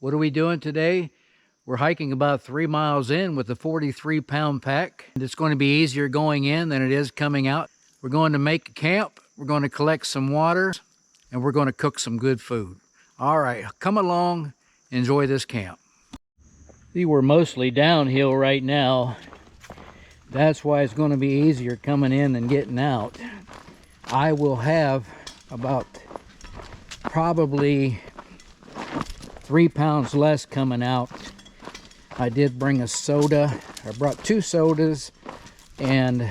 What are we doing today? We're hiking about 3 miles in with a 43-pound pack. It's going to be easier going in than it is coming out. We're going to make a camp, we're going to collect some water, and we're going to cook some good food. All right, come along, enjoy this camp. See, we're mostly downhill right now. That's why it's going to be easier coming in than getting out. I will have about probably 3 pounds less coming out. I did bring a soda. I brought 2 sodas and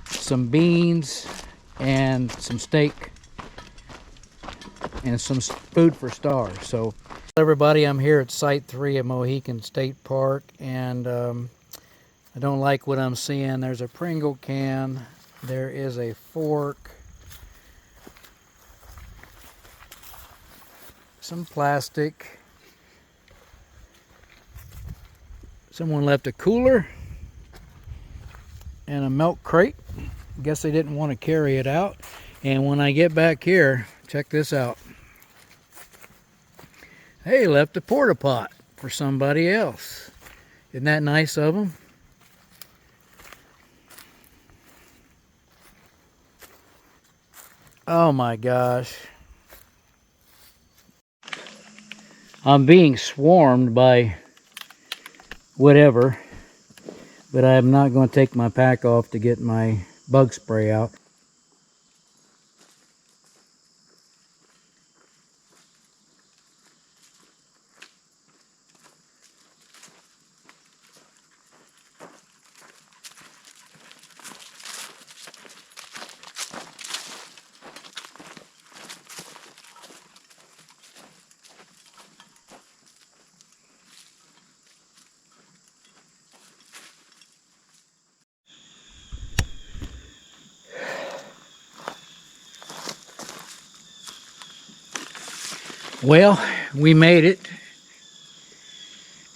some beans and some steak and some food for stars. So everybody, I'm here at Site 3 of Mohican State Park, and I don't like what I'm seeing. There's a Pringle can, there is a fork, some plastic. Someone left a cooler and a milk crate. Guess they didn't want to carry it out. And when I get back here, check this out. They left a porta pot for somebody else. Isn't that nice of them? Oh my gosh. I'm being swarmed by whatever, but I'm not going to take my pack off to get my bug spray out. Well, we made it,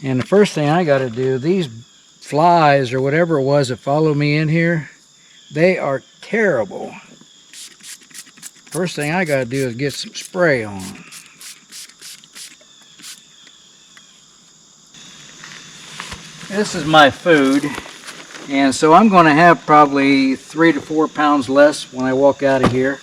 and the first thing I got to do, these flies or whatever it was that follow me in here, they are terrible. First thing I got to do is get some spray on. This is my food, and so I'm going to have probably 3 to 4 pounds less when I walk out of here.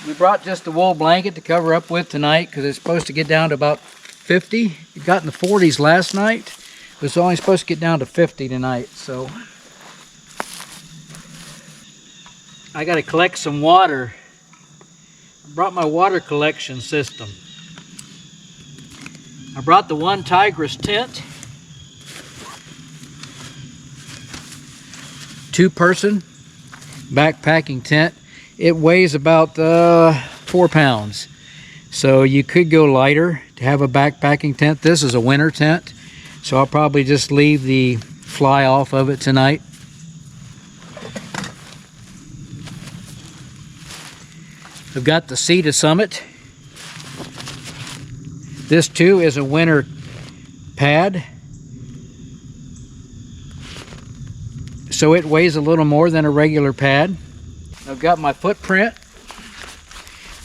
We brought just a wool blanket to cover up with tonight because it's supposed to get down to about 50. It got in the 40s last night, but it's only supposed to get down to 50 tonight. So I got to collect some water. I brought my water collection system. I brought the One Tigress tent, 2-person backpacking tent. It weighs about 4 pounds. So you could go lighter to have a backpacking tent. This is a winter tent, so I'll probably just leave the fly off of it tonight. I've got the Cedar Summit. This too is a winter pad. So it weighs a little more than a regular pad. I've got my footprint.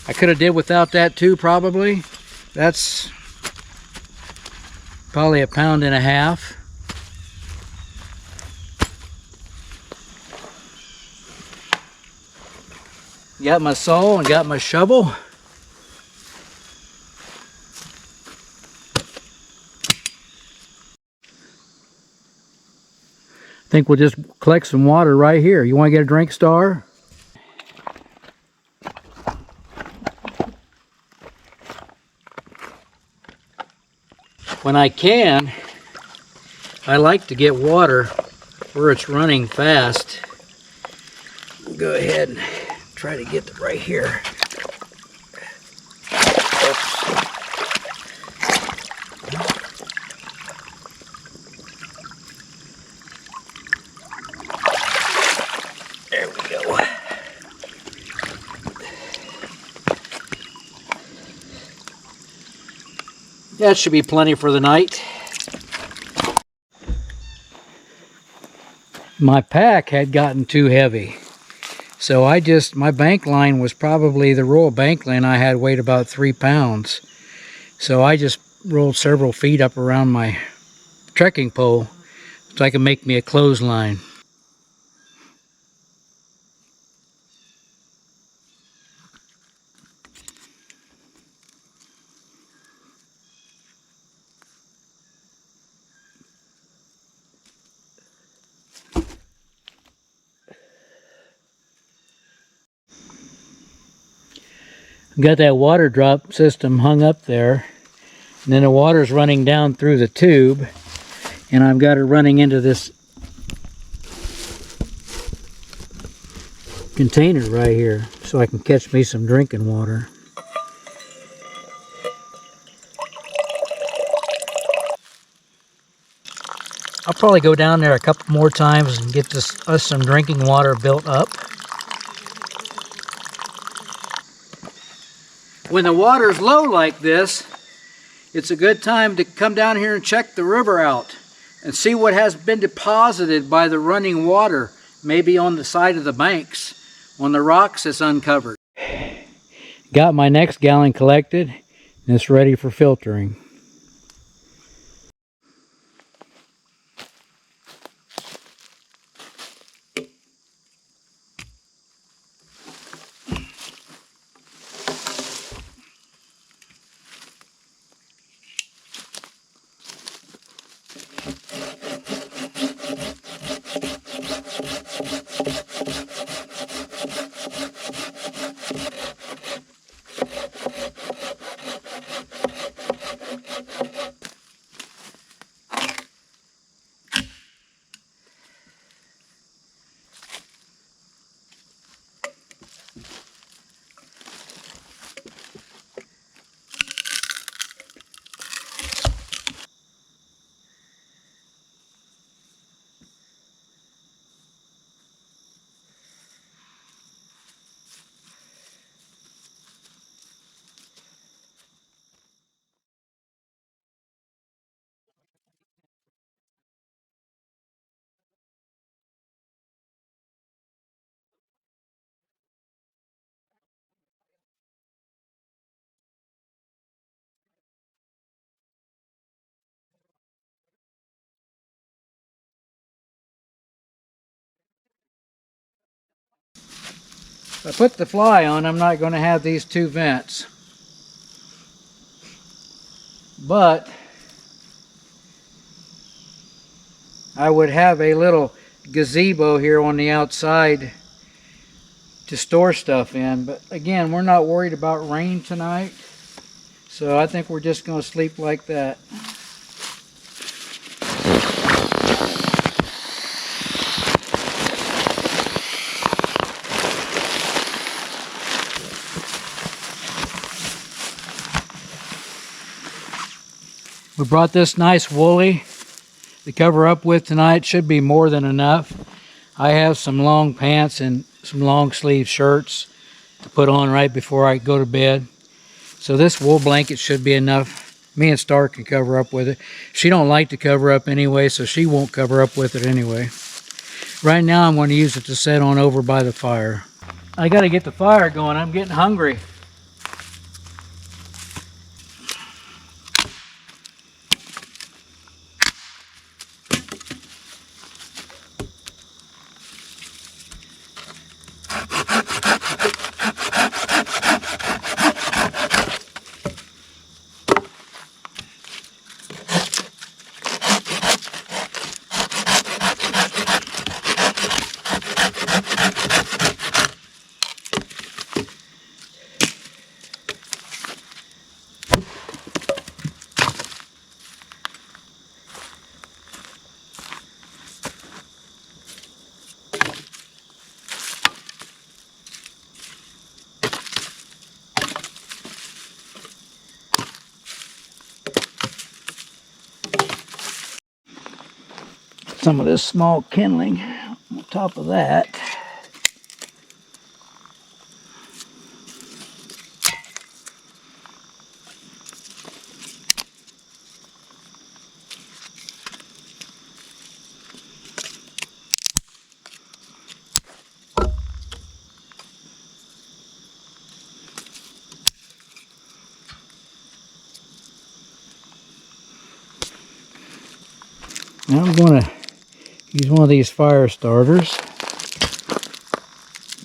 I could have did without that too, probably. That's probably 1.5 pounds. Got my saw and got my shovel. I think we'll just collect some water right here. You want to get a drink, Star? When I can, I like to get water where it's running fast. We'll go ahead and try to get it right here. Oops. There we go. That should be plenty for the night. My pack had gotten too heavy. So my bank line was probably, the roll bank line I had weighed about 3 pounds. So I just rolled several feet up around my trekking pole so I can make me a clothesline. Got that water drop system hung up there, and then the water's running down through the tube, and I've got it running into this container right here so I can catch me some drinking water. I'll probably go down there a couple more times and get us some drinking water built up. When the water's low like this, it's a good time to come down here and check the river out and see what has been deposited by the running water, maybe on the side of the banks, on the rocks it's uncovered. Got my next gallon collected, and it's ready for filtering. If I put the fly on, I'm not going to have these two vents. But I would have a little gazebo here on the outside to store stuff in. But again, we're not worried about rain tonight, so I think we're just going to sleep like that. We brought this nice woolly to cover up with tonight. Should be more than enough. I have some long pants and some long sleeve shirts to put on right before I go to bed. So this wool blanket should be enough. Me and Star can cover up with it. She don't like to cover up anyway, so she won't cover up with it anyway. Right now I'm going to use it to set on over by the fire. I got to get the fire going. I'm getting hungry. Some of this small kindling on top of that. Now I'm going to use one of these fire starters.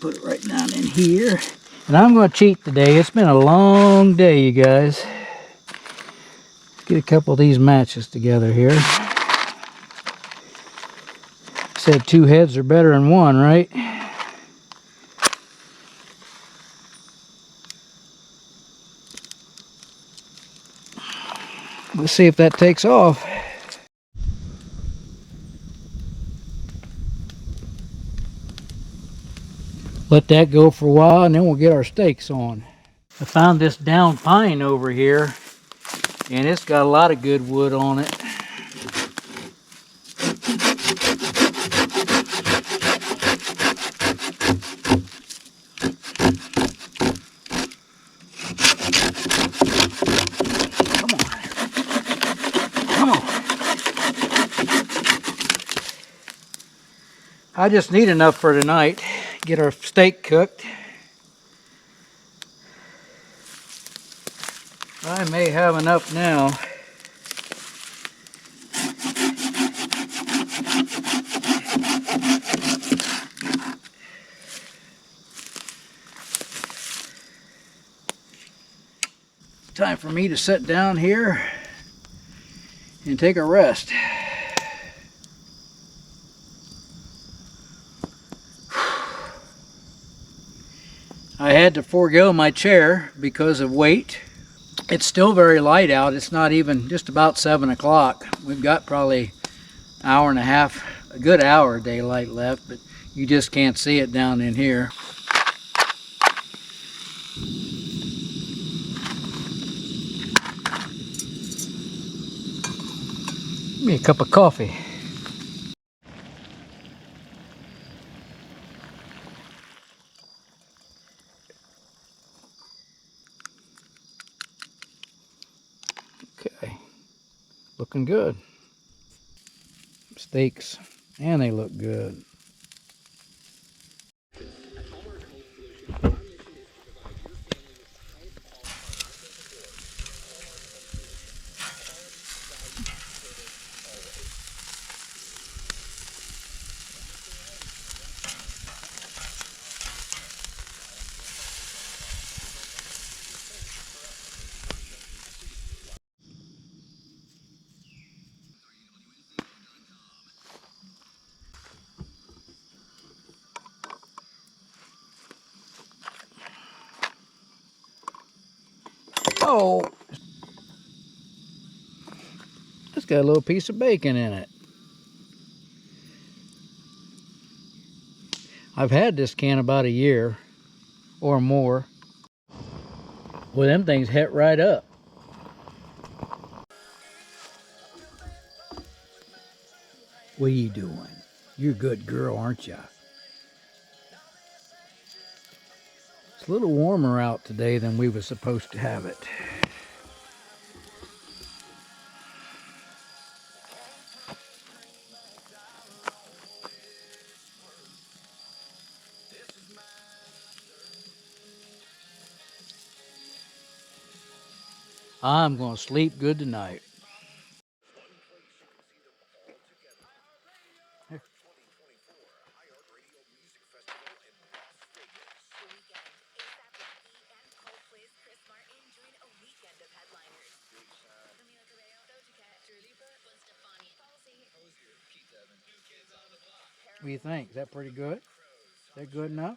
Put it right down in here. And I'm going to cheat today. It's been a long day, you guys. Let's get a couple of these matches together here. Said two heads are better than one, right? Let's see if that takes off. Let that go for a while and then we'll get our stakes on. I found this down pine over here and it's got a lot of good wood on it. Come on. Come on. I just need enough for tonight. Get our steak cooked. I may have enough now. Time for me to sit down here and take a rest. I had to forego my chair because of weight. It's still very light out. It's not even just about 7 o'clock. We've got probably an hour and a half, a good hour of daylight left, but you just can't see it down in here. Give me a cup of coffee. Okay, looking good. Steaks, and they look good. Oh, it's got a little piece of bacon in it. I've had this can about a year or more. Well, them things het right up. What are you doing? You're a good girl, aren't you? It's a little warmer out today than we were supposed to have it. I'm going to sleep good tonight. What do you think? Is that pretty good? Is that good enough?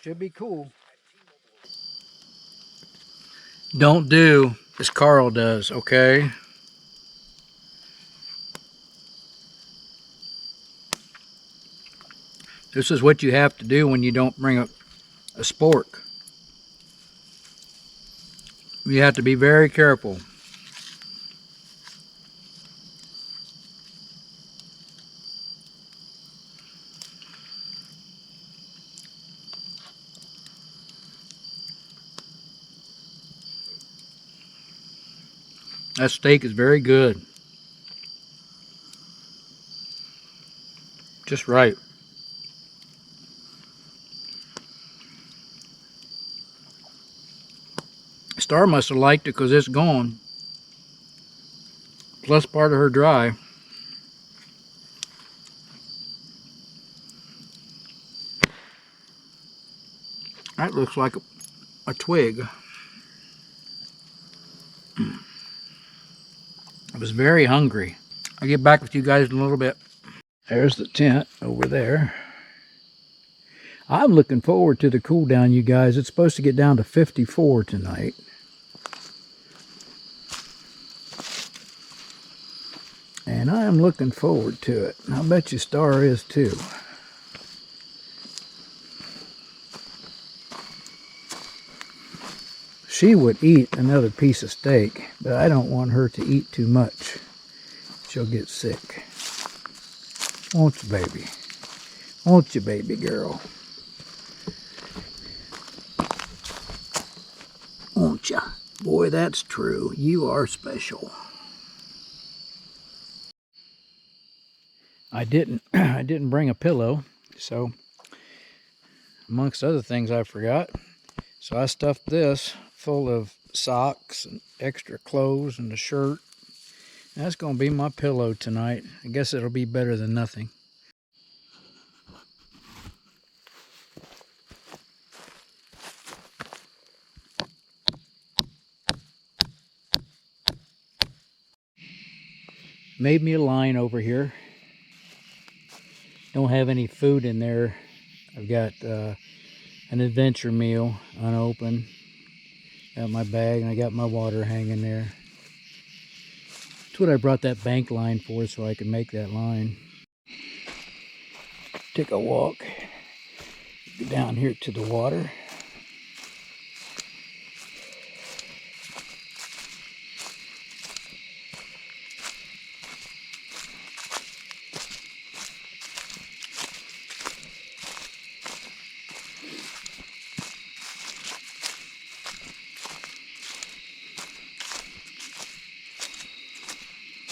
Should be cool. Don't do as Carl does, okay? This is what you have to do when you don't bring a spork. You have to be very careful. That steak is very good. Just right. Star must have liked it because it's gone. plus part of her dry. That looks like a twig. I was very hungry. I'll get back with you guys in a little bit. There's the tent over there. I'm looking forward to the cool down, you guys. It's supposed to get down to 54 tonight. And I'm looking forward to it. I bet you Star is too. She would eat another piece of steak, but I don't want her to eat too much. She'll get sick. Won't you, baby? Won't you, baby girl? Won't ya? Boy, that's true. You are special. I didn't bring a pillow, so amongst other things I forgot. So I stuffed this full of socks and extra clothes and a shirt. That's going to be my pillow tonight. I guess it'll be better than nothing. Made me a line over here. Don't have any food in there. I've got an adventure meal unopened. Got my bag and I got my water hanging there. That's what I brought that bank line for, so I can make that line. Take a walk. Get down here to the water.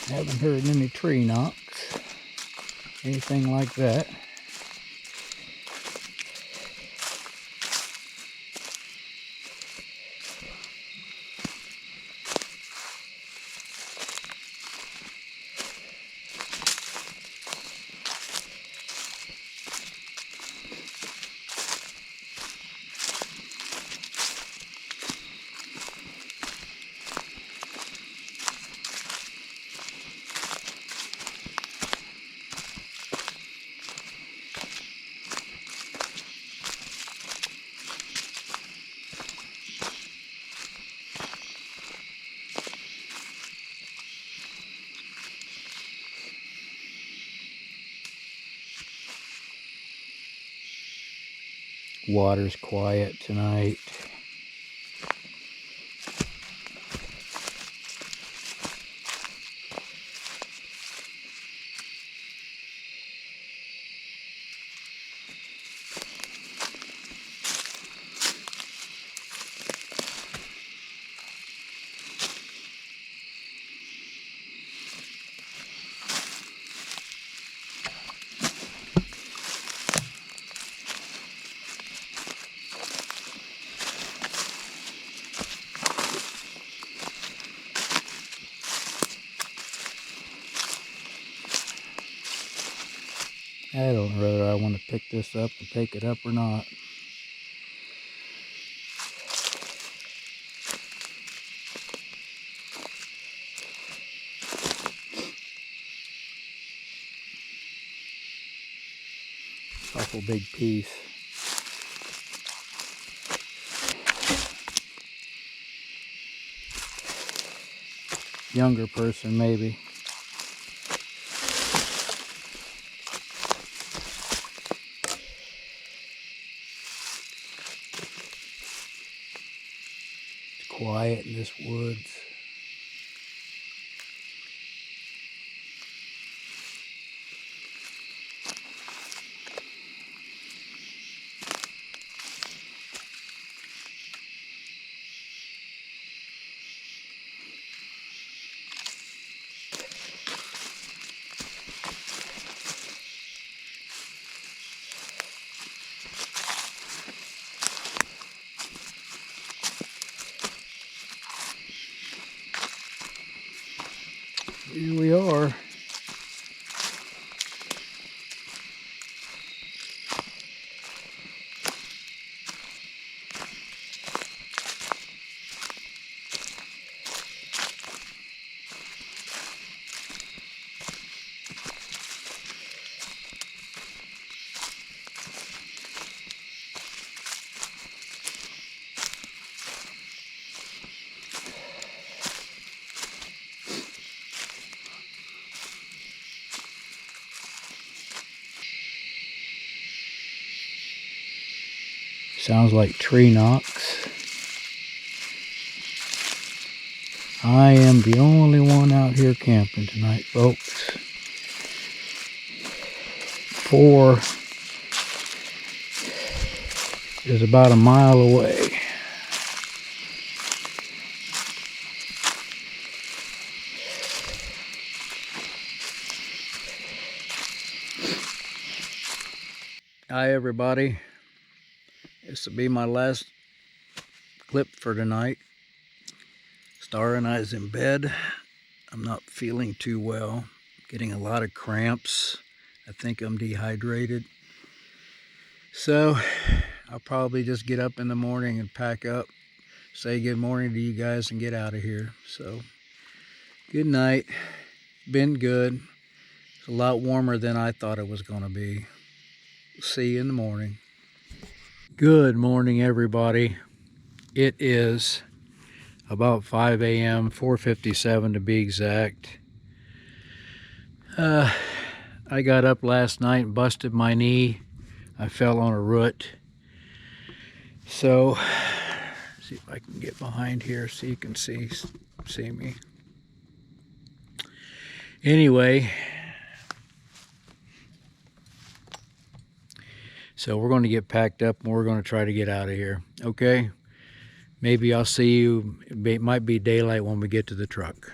Haven't heard any tree knocks, anything like that. Water's quiet tonight. I don't know whether I want to pick this up and take it up or not. Awful big piece. Younger person maybe. It's quiet in this woods. Here we are. Sounds like tree knocks. I am the only one out here camping tonight, folks. 4 is about a mile away. Hi everybody. This will be my last clip for tonight. Star and I is in bed. I'm not feeling too well. Getting a lot of cramps. I think I'm dehydrated. So I'll probably just get up in the morning and pack up, say good morning to you guys and get out of here. So good night. Been good. It's a lot warmer than I thought it was going to be. See you in the morning. Good morning, everybody. It is about 5 a.m., 4:57 to be exact. I got up last night and busted my knee. I fell on a root. So, see if I can get behind here so you can see me. Anyway, so we're going to get packed up and we're going to try to get out of here. Okay? Maybe I'll see you. It might be daylight when we get to the truck.